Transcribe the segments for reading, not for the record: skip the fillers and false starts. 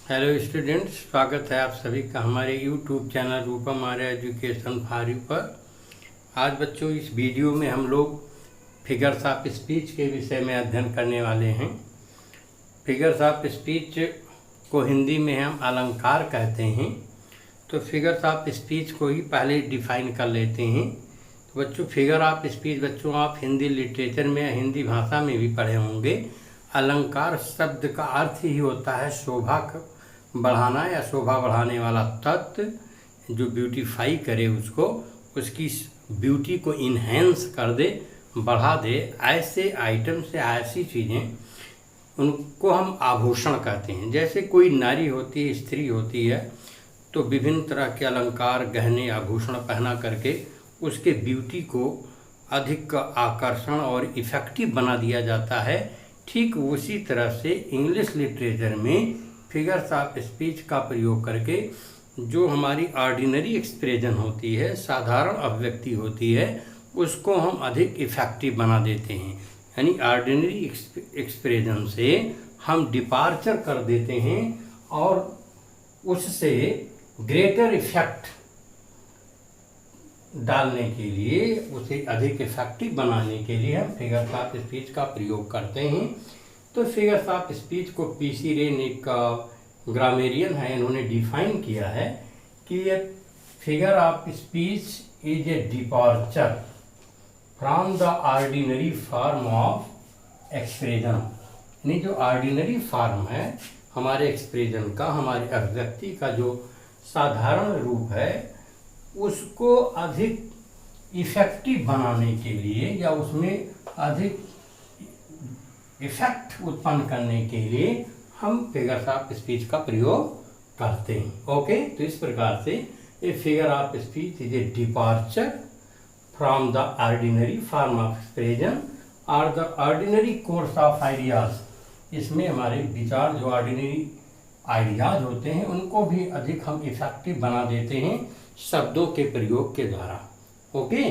Hello students, स्वागत है आप सभी का हमारे YouTube channel Rupam Arya education for you पर। आज बच्चों इस वीडियो में हम लोग फिगर्स ऑफ स्पीच के विषय में अध्ययन करने वाले हैं। फिगर्स ऑफ स्पीच को हिंदी में हम अलंकार कहते हैं। तो फिगर्स ऑफ स्पीच को ही पहले डिफाइन कर लेते हैं। तो बच्चों फिगर ऑफ स्पीच बच्चों आप हिंदी लिटरेचर में या हिंदी भाषा में भी पढ़े होंगे। अलंकार शब्द का अर्थ ही होता है शोभा बढ़ाना या शोभा बढ़ाने वाला तत्व जो ब्यूटीफाई करे उसको, उसकी ब्यूटी को इन्हेंस कर दे, बढ़ा दे। ऐसे आइटम से ऐसी चीज़ें उनको हम आभूषण कहते हैं। जैसे कोई नारी होती है, स्त्री होती है, तो विभिन्न तरह के अलंकार गहने आभूषण पहना करके उसके ब्यूटी को अधिक आकर्षण और इफ़ेक्टिव बना दिया जाता है। ठीक उसी तरह से इंग्लिश लिटरेचर में फिगर्स ऑफ स्पीच का प्रयोग करके जो हमारी ऑर्डिनरी एक्सप्रेशन होती है, साधारण अभिव्यक्ति होती है, उसको हम अधिक इफ़ेक्टिव बना देते हैं। यानी ऑर्डिनरी एक्सप्रेशन से हम डिपार्चर कर देते हैं और उससे ग्रेटर इफेक्ट डालने के लिए, उसे अधिक इफेक्टिव बनाने के लिए हम फिगर्स ऑफ स्पीच का प्रयोग करते हैं। तो फिगर्स ऑफ स्पीच को पीसी रेन एक ग्रामेरियन है, इन्होंने डिफाइन किया है कि ये figure of speech is a departure from the ordinary form of expression. यानी जो ऑर्डिनरी फॉर्म है हमारे एक्सप्रेशन का, हमारे अभिव्यक्ति का जो साधारण रूप है, उसको अधिक इफेक्टिव बनाने के लिए या उसमें अधिक इफेक्ट उत्पन्न करने के लिए हम फिगर्स ऑफ स्पीच का प्रयोग करते हैं। ओके, तो इस प्रकार से a figure of speech is a departure from the ordinary form of expression और the ordinary course of ideas. इसमें हमारे विचार जो ऑर्डिनरी आइडियाज होते हैं उनको भी अधिक हम इफेक्टिव बना देते हैं शब्दों के प्रयोग के द्वारा। ओके,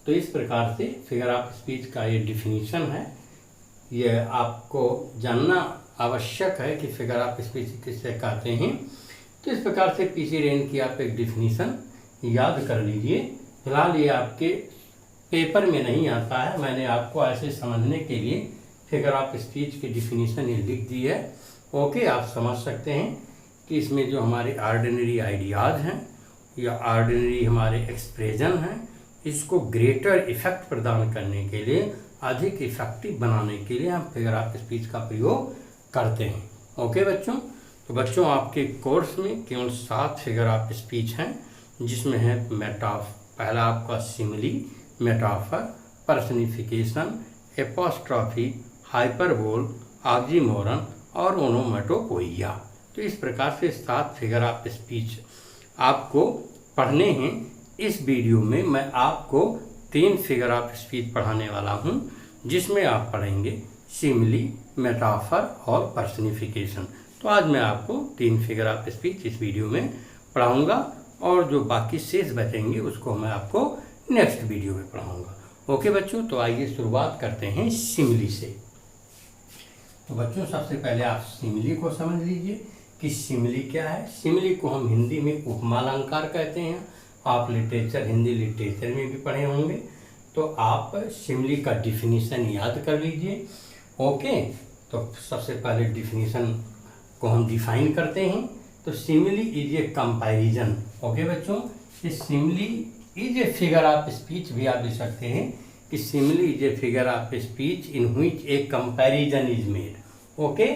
तो इस प्रकार से फिगर ऑफ स्पीच का ये डिफिनीशन है। ये आपको जानना आवश्यक है कि फिगर ऑफ स्पीच किससे कहते हैं। तो इस प्रकार से पीसी रेन की आप एक डिफिनीशन याद कर लीजिए। फिलहाल ये आपके पेपर में नहीं आता है, मैंने आपको ऐसे समझने के लिए फिगर ऑफ स्पीच की डिफिनीशन ये लिख दी है। ओके, आप समझ सकते हैं कि इसमें जो हमारे ऑर्डिनरी आइडियाज़ हैं या ऑर्डिनरी हमारे एक्सप्रेशन हैं, इसको ग्रेटर इफेक्ट प्रदान करने के लिए, अधिक इफेक्टिव बनाने के लिए हम फिगर ऑफ स्पीच का प्रयोग करते हैं। ओके बच्चों, तो बच्चों आपके कोर्स में केवल 7 फिगर ऑफ स्पीच हैं, जिसमें है पहला आपका simile, metaphor, personification, apostrophe, hyperbole, oxymoron और ओनोमेटोपोइया। तो इस प्रकार से 7 फिगर ऑफ स्पीच आपको पढ़ने हैं। इस वीडियो में मैं आपको 3 फिगर ऑफ स्पीच पढ़ाने वाला हूं, जिसमें आप पढ़ेंगे सिमिली, मेटाफर और पर्सनिफिकेशन। तो आज मैं आपको 3 फिगर ऑफ स्पीच इस वीडियो में पढ़ाऊंगा और जो बाकी शेष बचेंगे उसको मैं आपको नेक्स्ट वीडियो में पढ़ाऊंगा। ओके बच्चों, तो आइए शुरुआत करते हैं सिमिली से। तो बच्चों सबसे पहले आप सिमिली को समझ लीजिए कि सिमिली क्या है। सिमिली को हम हिंदी में उपमा अलंकार कहते हैं। आप हिंदी लिटरेचर में भी पढ़े होंगे, तो आप सिमिली का डिफिनीशन याद कर लीजिए। ओके, तो सबसे पहले डिफिनीशन को हम डिफाइन करते हैं। तो simile is a comparison. Okay बच्चों, इस simile is a figure of speech भी आप लिख सकते हैं कि simile is a figure of speech in which A comparison is made. Okay,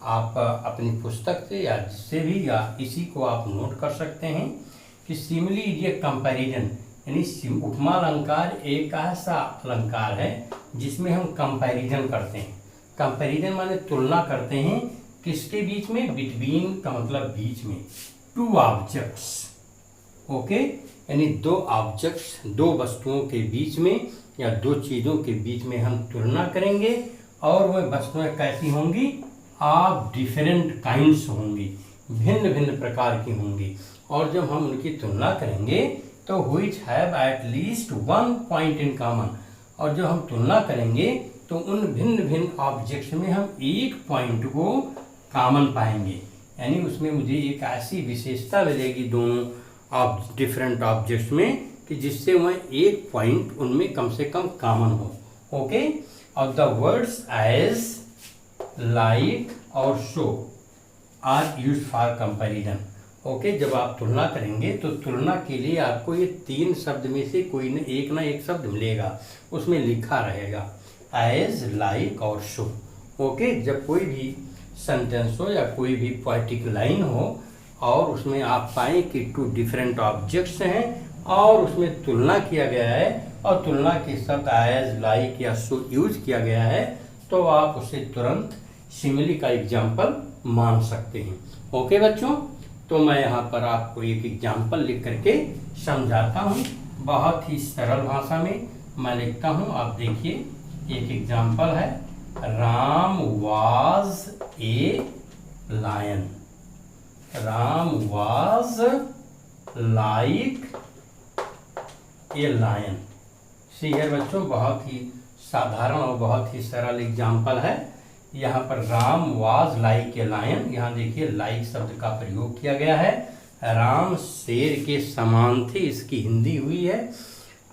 आप अपनी पुस्तक से या जिससे भी या इसी को आप नोट कर सकते हैं कि सिमिली इज ए कंपैरिजन, यानी उपमा अलंकार एक ऐसा अलंकार है जिसमें हम कंपैरिजन करते हैं। कंपैरिजन माने तुलना करते हैं, किसके बीच में? बिटवीन का मतलब बीच में, 2 ऑब्जेक्ट्स। ओके, यानी 2 ऑब्जेक्ट्स, 2 वस्तुओं के बीच में या 2 चीज़ों के बीच में हम तुलना करेंगे और वह वस्तुएं कैसी होंगी? ऑफ डिफरेंट काइंड्स होंगी, भिन्न भिन्न प्रकार की होंगी। और जब हम उनकी तुलना करेंगे तो which have at least 1 point in common, और जब हम तुलना करेंगे तो उन भिन्न भिन्न ऑब्जेक्ट्स में हम एक पॉइंट को कॉमन पाएंगे। यानी उसमें मुझे एक ऐसी विशेषता मिलेगी दोनों डिफरेंट ऑब्जेक्ट्स में कि जिससे वह एक पॉइंट उनमें कम से कम कॉमन हो। ओके, और द वर्ड्स एज, लाइक और so are used for comparison. Okay, जब आप तुलना करेंगे तो तुलना के लिए आपको ये 3 शब्द में से कोई ना एक शब्द मिलेगा, उसमें लिखा रहेगा एज, लाइक और शो। ओके, जब कोई भी सेंटेंस हो या कोई भी पोएटिक लाइन हो और उसमें आप पाएं कि 2 डिफरेंट ऑब्जेक्ट्स हैं और उसमें तुलना किया गया है और तुलना के शब्द एज, लाइक या शो यूज किया गया है, तो आप उसे तुरंत सिमिली का एग्जाम्पल मान सकते हैं। ओके बच्चों, तो मैं यहाँ पर आपको एक एग्जाम्पल लिख करके समझाता हूँ, बहुत ही सरल भाषा में मैं लिखता हूँ। आप देखिए, एक एग्जाम्पल है, Ram was a lion. Ram was like a lion. See here बच्चों, बहुत ही साधारण और बहुत ही सरल एग्जाम्पल है। यहाँ पर Ram was like a lion, यहाँ देखिए लाइक शब्द का प्रयोग किया गया है। राम शेर के समान थे, इसकी हिंदी हुई है।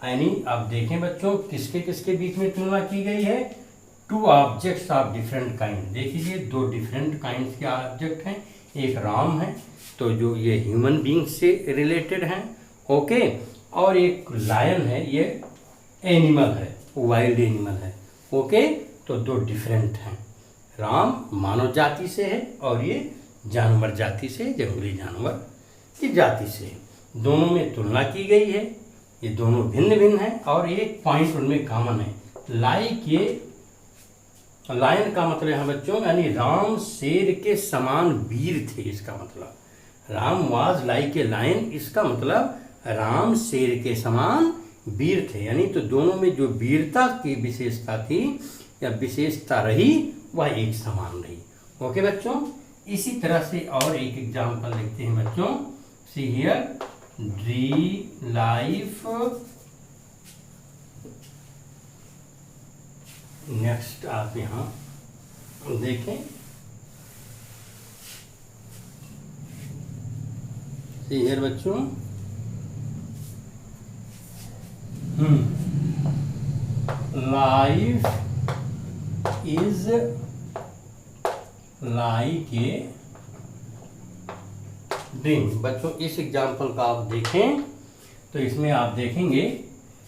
यानी अब देखें बच्चों, किसके किसके बीच में तुलना की गई है? 2 ऑब्जेक्ट्स ऑफ डिफरेंट काइंड। देखिए 2 डिफरेंट काइंड के ऑब्जेक्ट हैं, एक राम है तो जो ये ह्यूमन बींग से रिलेटेड हैं, ओके, और एक लायन है, ये एनिमल है, वाइल्ड एनिमल है। ओके, तो 2 डिफरेंट हैं। राम मानव जाति से है और ये जानवर जाति से, जंगली जानवर की जाति से। दोनों में तुलना की गई है, ये दोनों भिन्न भिन्न हैं और एक पॉइंट उनमें कॉमन है, लाइक ये लायन का मतलब यहाँ बच्चों, यानी राम शेर के समान वीर थे। इसका मतलब Ram was like a lion, इसका मतलब राम शेर के समान वीर थे। यानी तो दोनों में जो वीरता की विशेषता थी या विशेषता रही वह एक समान रही। ओके बच्चों, इसी तरह से और एक एग्जाम्पल लिखते हैं बच्चों। See here, D life. Next आप यहाँ देखें, सी हियर बच्चों, life is like a dream. बच्चों इस एग्जाम्पल का आप देखें तो इसमें आप देखेंगे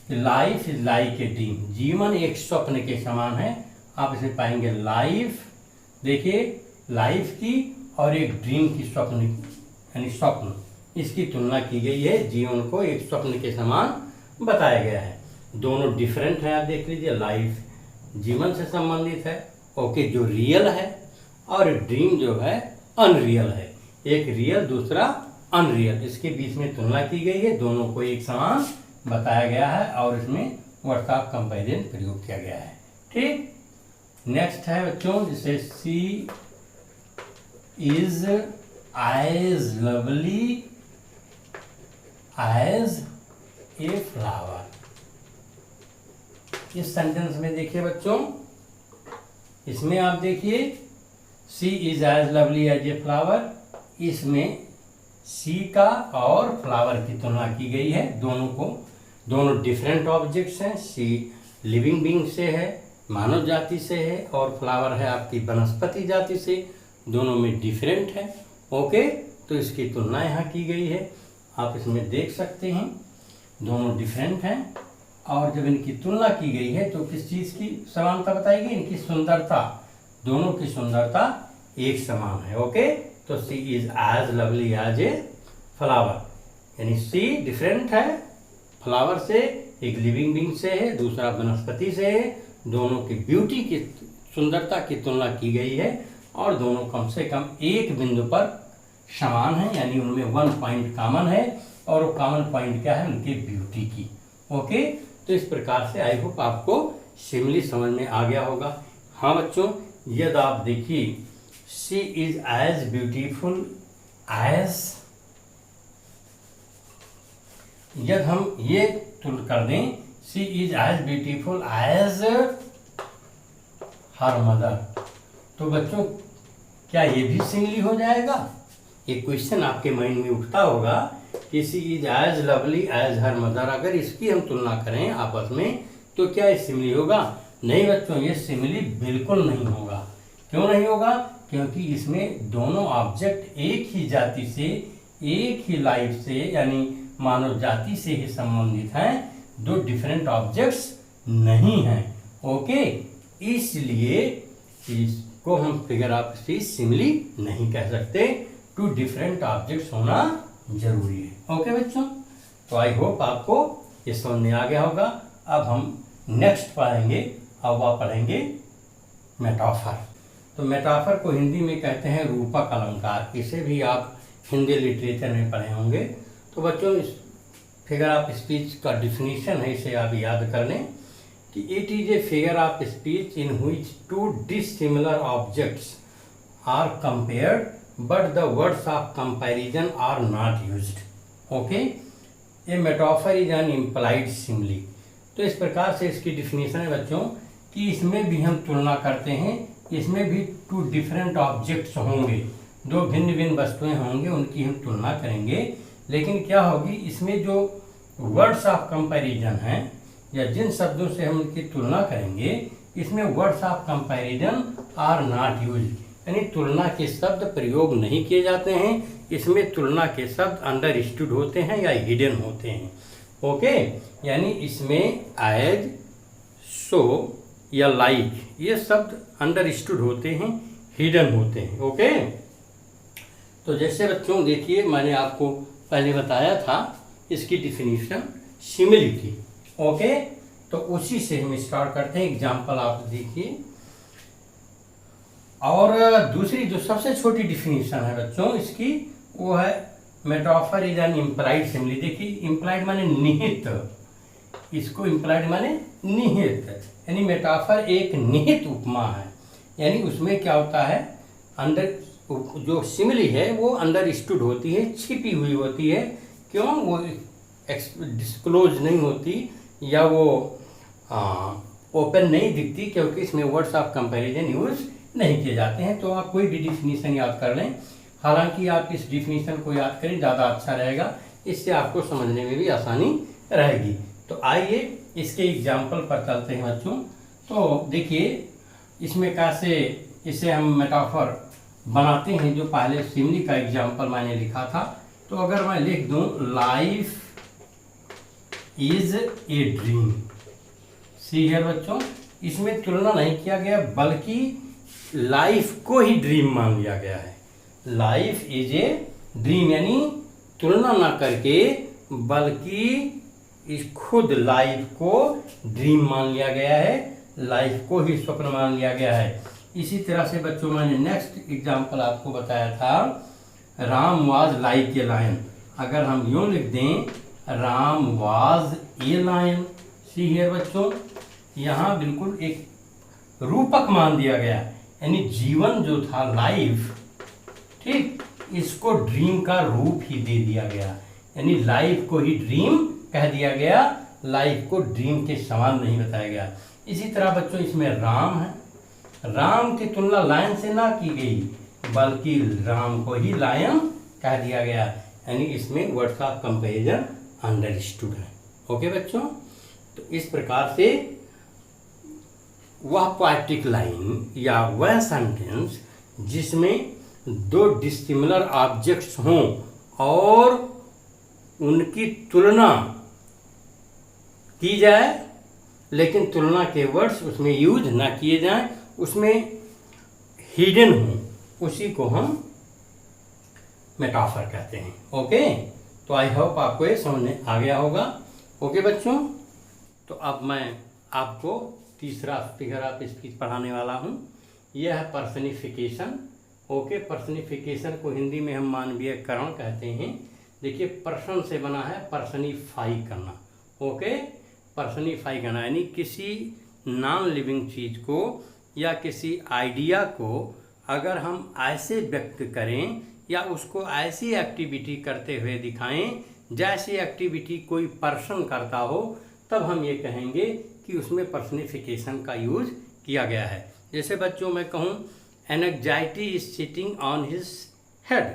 कि life is like a dream, जीवन एक स्वप्न के समान है। आप इसे पाएंगे लाइफ, देखिए लाइफ की और एक ड्रीम की, स्वप्न यानी स्वप्न, इसकी तुलना की गई है। जीवन को एक स्वप्न के समान बताया गया है। दोनों डिफरेंट हैं। आप देख लीजिए, लाइफ जीवन से संबंधित है, ओके, जो रियल है, और ड्रीम जो है अनरियल है। एक रियल दूसरा अनरियल, इसके बीच में तुलना की गई है। दोनों को एक समान बताया गया है और इसमें वर्ड्स ऑफ कंपैरिजन प्रयोग किया गया है। ठीक, नेक्स्ट है बच्चों, जिसे she is as lovely as a flower. इस सेंटेंस में देखिए बच्चों, इसमें आप देखिए she is as lovely as a flower, इसमें सी का और फ्लावर की तुलना की गई है। दोनों डिफरेंट ऑब्जेक्ट्स हैं। सी लिविंग बीइंग से है, मानव जाति से है, और फ्लावर है आपकी वनस्पति जाति से। दोनों में डिफरेंट है। ओके, तो इसकी तुलना यहाँ की गई है। आप इसमें देख सकते हैं दोनों डिफरेंट हैं और जब इनकी तुलना की गई है तो किस चीज़ की समानता बताई गई? इनकी सुंदरता, दोनों की सुंदरता एक समान है। ओके, तो she is as lovely as a flower, यानी सी डिफरेंट है फ्लावर से, एक लिविंग बीइंग से है, दूसरा वनस्पति से है। दोनों की ब्यूटी की, सुंदरता की तुलना की गई है और दोनों कम से कम एक बिंदु पर समान है, यानी उनमें 1 पॉइंट कॉमन है और वो कॉमन पॉइंट क्या है? उनकी ब्यूटी की। ओके, तो इस प्रकार से आई होप आपको सिमिली समझ में आ गया होगा। हाँ बच्चों, यदि आप देखिए she is as beautiful as, यदि हम ये तुल कर दें, she is as beautiful as her mother, तो बच्चों क्या ये भी सिमिली हो जाएगा? एक क्वेश्चन आपके माइंड में उठता होगा कि she is as lovely as her mother, अगर इसकी हम तुलना करें आपस में तो क्या ये सिमिली होगा? नहीं बच्चों, ये सिमिली बिल्कुल नहीं होगा। क्यों नहीं होगा? क्योंकि इसमें दोनों ऑब्जेक्ट एक ही जाति से, एक ही लाइफ से यानी मानव जाति से ही संबंधित हैं, दो डिफरेंट ऑब्जेक्ट्स नहीं हैं। ओके, इसलिए इसको हम फिगर ऑफ स्पीच सिमिली नहीं कह सकते, टू डिफरेंट ऑब्जेक्ट्स होना जरूरी है। ओके बच्चों, तो आई होप आपको ये समझ में आ गया होगा। अब हम नेक्स्ट पढ़ेंगे, अब वह पढ़ेंगे मेटाफर। तो मेटाफर को हिंदी में कहते हैं रूपक अलंकार, इसे भी आप हिंदी लिटरेचर में पढ़े होंगे। तो बच्चों इस फिगर ऑफ स्पीच का डिफिनीशन है, इसे आप याद कर लें कि it is a figure of speech in which two dissimilar objects are compared but the words of comparison are not used. Okay, a metaphor is an implied simile. तो इस प्रकार से इसकी डिफिनीशन है बच्चों कि इसमें भी हम तुलना करते हैं, इसमें भी टू डिफरेंट ऑब्जेक्ट्स होंगे, दो भिन्न भिन्न वस्तुएं होंगी, उनकी हम तुलना करेंगे। लेकिन क्या होगी, इसमें जो वर्ड्स ऑफ कंपैरिजन हैं या जिन शब्दों से हम उनकी तुलना करेंगे, इसमें words of comparison are not used, यानी तुलना के शब्द प्रयोग नहीं किए जाते हैं। इसमें तुलना के शब्द अंडरस्टूड होते हैं या हिडन होते हैं। ओके, यानी इसमें एज, सो या लाइक ये शब्द अंडरस्टूड होते हैं, हिडन होते हैं। ओके, तो जैसे बच्चों देखिए मैंने आपको पहले बताया था इसकी डिफिनीशन सिमिली थी। ओके, तो उसी से हम स्टार्ट करते हैं। एग्जाम्पल आप देखिए, और दूसरी जो सबसे छोटी डिफिनीशन है बच्चों इसकी, वो है metaphor is an implied simile. देखिए इम्प्लाइड माने निहित, इसको इम्प्लाइड माने निहित, यानी मेटाफर एक निहित उपमा है। यानी उसमें क्या होता है, अंडर जो सिमिली है वो अंडरस्टूड होती है, छिपी हुई होती है। क्यों? वो डिस्क्लोज नहीं होती या वो ओपन नहीं दिखती, क्योंकि इसमें वर्ड्स ऑफ कंपैरिजन यूज नहीं किए जाते हैं। तो आप कोई भी डिफिनीशन याद कर लें, हालांकि आप इस डिफिनीशन को याद करें ज़्यादा अच्छा रहेगा, इससे आपको समझने में भी आसानी रहेगी। तो आइए इसके एग्जाम्पल पर चलते हैं बच्चों। तो देखिए इसमें कैसे इसे हम मेटाफर बनाते हैं। जो पहले सिमिली का एग्जाम्पल मैंने लिखा था, तो अगर मैं लिख दूं life is a dream, C here बच्चों, इसमें तुलना नहीं किया गया बल्कि लाइफ को ही ड्रीम मान लिया गया है। लाइफ इज ए ड्रीम, यानी तुलना ना करके बल्कि इस खुद लाइफ को ड्रीम मान लिया गया है, लाइफ को ही स्वप्न मान लिया गया है। इसी तरह से बच्चों मैंने नेक्स्ट एग्जाम्पल आपको बताया था, Ram was like a lion. अगर हम यूं लिख दें Ram was a lion, see here बच्चों, यहाँ बिल्कुल एक रूपक मान दिया गया, यानी जीवन जो था लाइफ, ठीक, इसको ड्रीम का रूप ही दे दिया गया, यानी लाइफ को ही ड्रीम कह दिया गया, लाइफ को ड्रीम के समान नहीं बताया गया। इसी तरह बच्चों इसमें राम है, राम की तुलना लायन से ना की गई बल्कि राम को ही लायन कह दिया गया, यानी इसमें वर्ड्स ऑफ कंपैरिजन अंडरस्टूड है। ओके बच्चों, तो इस प्रकार से वह पोएटिक लाइन या वह सेंटेंस जिसमें दो डिसिमिलर ऑब्जेक्ट्स हों और उनकी तुलना की जाए, लेकिन तुलना के वर्ड्स उसमें यूज ना किए जाएं, उसमें हिडन हो, उसी को हम मेटाफर कहते हैं। ओके, तो आई होप आपको ये समझ में आ गया होगा। ओके बच्चों, तो अब मैं आपको तीसरा फिगर ऑफ स्पीच पढ़ाने वाला हूँ। यह है पर्सनिफिकेशन। ओके, पर्सनिफिकेशन को हिंदी में हम मानवीयकरण कहते हैं। देखिए पर्सन से बना है पर्सनिफाई करना। ओके, पर्सनिफाई करना यानी किसी नॉन लिविंग चीज़ को या किसी आइडिया को अगर हम ऐसे व्यक्त करें या उसको ऐसी एक्टिविटी करते हुए दिखाएं जैसी एक्टिविटी कोई पर्सन करता हो, तब हम ये कहेंगे कि उसमें पर्सनिफिकेशन का यूज किया गया है। जैसे बच्चों मैं कहूँ anxiety is sitting on his head,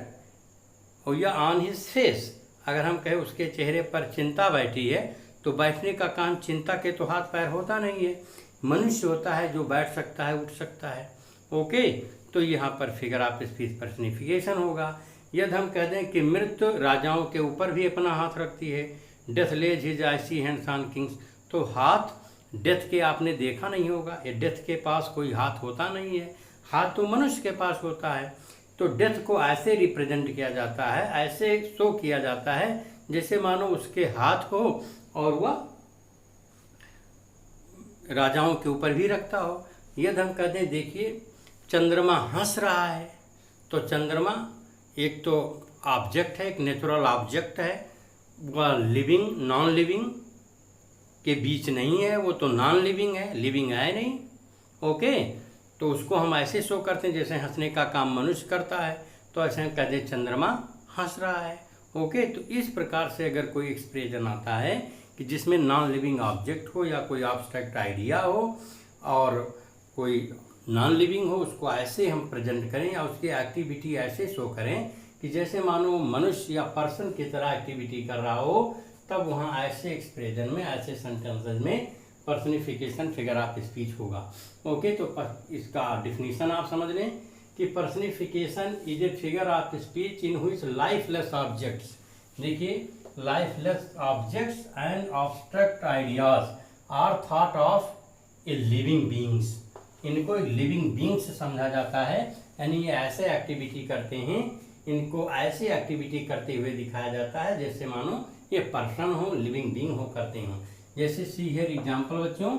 और या ऑन हिज फेस, अगर हम कहें उसके चेहरे पर चिंता बैठी है तो बैठने का काम चिंता के तो हाथ पैर होता नहीं है, मनुष्य होता है जो बैठ सकता है, उठ सकता है। ओके, तो यहाँ पर फिगर ऑफ स्पीच पर्सनिफिकेशन होगा। यदि हम कह दें कि मृत राजाओं के ऊपर भी अपना हाथ रखती है, death lays his icy hands on kings, तो हाथ डेथ के आपने देखा नहीं होगा, ये डेथ के पास कोई हाथ होता नहीं है, हाथ तो मनुष्य के पास होता है। तो डेथ को ऐसे रिप्रेजेंट किया जाता है, ऐसे शो किया जाता है जैसे मानो उसके हाथ हो और वह राजाओं के ऊपर भी रखता हो। यदि हम कहते हैं देखिए चंद्रमा हंस रहा है, तो चंद्रमा एक तो ऑब्जेक्ट है, एक नेचुरल ऑब्जेक्ट है, वह लिविंग नॉन लिविंग के बीच नहीं है, वो तो नॉन लिविंग है, लिविंग है नहीं। ओके, तो उसको हम ऐसे शो करते हैं जैसे हंसने का काम मनुष्य करता है, तो ऐसे हम कहते हैं चंद्रमा हंस रहा है। ओके, तो इस प्रकार से अगर कोई एक्सप्रेशन आता है कि जिसमें नॉन लिविंग ऑब्जेक्ट हो या कोई एब्स्ट्रैक्ट आइडिया हो और कोई नॉन लिविंग हो, उसको ऐसे हम प्रेजेंट करें या उसकी एक्टिविटी ऐसे शो करें कि जैसे मानो मनुष्य या पर्सन की तरह एक्टिविटी कर रहा हो, तब वहाँ ऐसे एक्सप्रेशन में, ऐसे सेंटेंसेस में पर्सनिफिकेशन फिगर ऑफ स्पीच होगा। ओके, तो इसका डिफिनीशन आप समझ लें कि personification is a figure of speech in which lifeless objects, देखिए lifeless objects and abstract ideas are thought of a living beings, इनको एक लिविंग बीइंग से समझा जाता है, यानी ये ऐसे एक्टिविटी करते हैं, इनको ऐसी एक्टिविटी करते हुए दिखाया जाता है जैसे मानो ये पर्सन हो, लिविंग बीइंग हो, करते हो। जैसे सी हियर एग्जांपल बच्चों,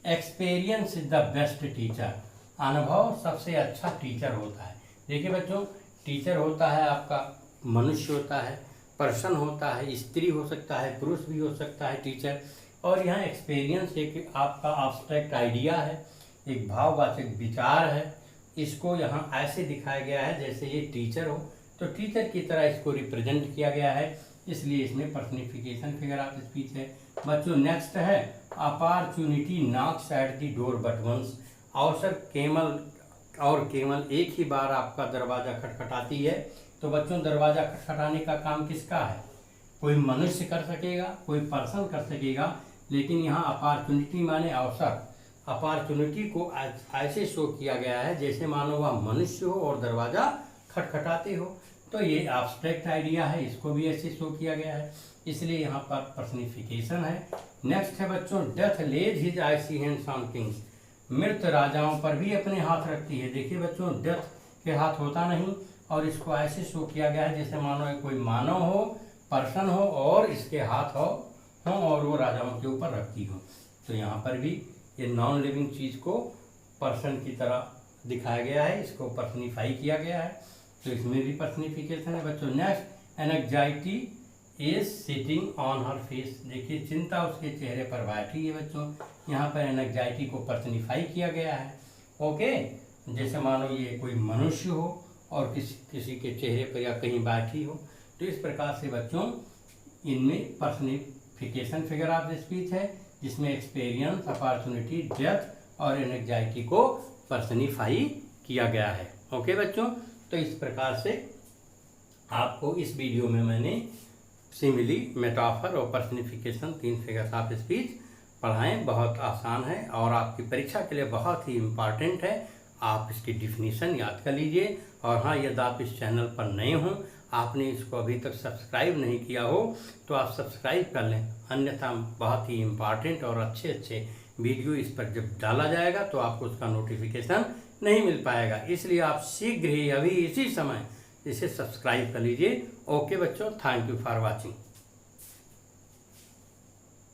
experience is the best teacher, अनुभव सबसे अच्छा टीचर होता है। देखिए बच्चों, टीचर होता है आपका मनुष्य होता है, पर्सन होता है, स्त्री हो सकता है, पुरुष भी हो सकता है टीचर, और यहाँ एक्सपीरियंस एक आपका एब्स्ट्रैक्ट आइडिया है, एक भाववाचक विचार है, इसको यहाँ ऐसे दिखाया गया है जैसे ये टीचर हो, तो टीचर की तरह इसको रिप्रेजेंट किया गया है, इसलिए इसमें पर्सनिफिकेशन फिगर ऑफ स्पीच है। बच्चों नेक्स्ट है opportunity knocks at the door but once, अवसर केवल एक ही बार आपका दरवाजा खटखटाती है। तो बच्चों दरवाजा खटखटाने का काम किसका है? कोई मनुष्य कर सकेगा, कोई पर्सन कर सकेगा, लेकिन यहाँ अपॉर्चुनिटी माने अवसर, अपॉर्चुनिटी को ऐसे शो किया गया है जैसे मानो वह मनुष्य हो और दरवाजा खटखटाते हो। तो ये एब्स्ट्रैक्ट आइडिया है, इसको भी ऐसे शो किया गया है, इसलिए यहाँ पर पर्सनिफिकेशन है। नेक्स्ट है बच्चों, death lays his icy hands on kings, मृत राजाओं पर भी अपने हाथ रखती है। देखिए बच्चों, डेथ के हाथ होता नहीं और इसको ऐसे शो किया गया है जैसे मानो कोई मानव हो, पर्सन हो और इसके हाथ हो और वो राजाओं के ऊपर रखती हो। तो यहाँ पर भी ये नॉन लिविंग चीज़ को पर्सन की तरह दिखाया गया है, इसको पर्सनिफाई किया गया है, तो इसमें भी पर्सनिफिकेशन है। बच्चों next, anxiety is sitting on her face, देखिए चिंता उसके चेहरे पर बैठी है बच्चों, यहाँ पर एंजाइटी को पर्सनिफाई किया गया है। ओके, जैसे मानो ये कोई मनुष्य हो और किसी के चेहरे पर या कहीं बैठी हो, तो इस प्रकार से बच्चों इनमें पर्सनिफिकेशन फिगर ऑफ स्पीच है, जिसमें एक्सपीरियंस, अपॉर्चुनिटी, डेथ और एंजाइटी को पर्सनिफाई किया गया है। ओके बच्चों, तो इस प्रकार से आपको इस वीडियो में मैंने सिमिली, मेटाफर और पर्सनिफिकेशन 3 फिगर्स ऑफ स्पीच पढ़ाएं। बहुत आसान है और आपकी परीक्षा के लिए बहुत ही इम्पॉर्टेंट है। आप इसकी डिफिनीशन याद कर लीजिए। और हाँ, यदि आप इस चैनल पर नए हों, आपने इसको अभी तक सब्सक्राइब नहीं किया हो, तो आप सब्सक्राइब कर लें, अन्यथा बहुत ही इम्पॉर्टेंट और अच्छे वीडियो इस पर जब डाला जाएगा तो आपको उसका नोटिफिकेशन नहीं मिल पाएगा। इसलिए आप शीघ्र ही अभी इसी समय इसे सब्सक्राइब कर लीजिए। ओके बच्चों, थैंक यू फॉर वॉचिंग।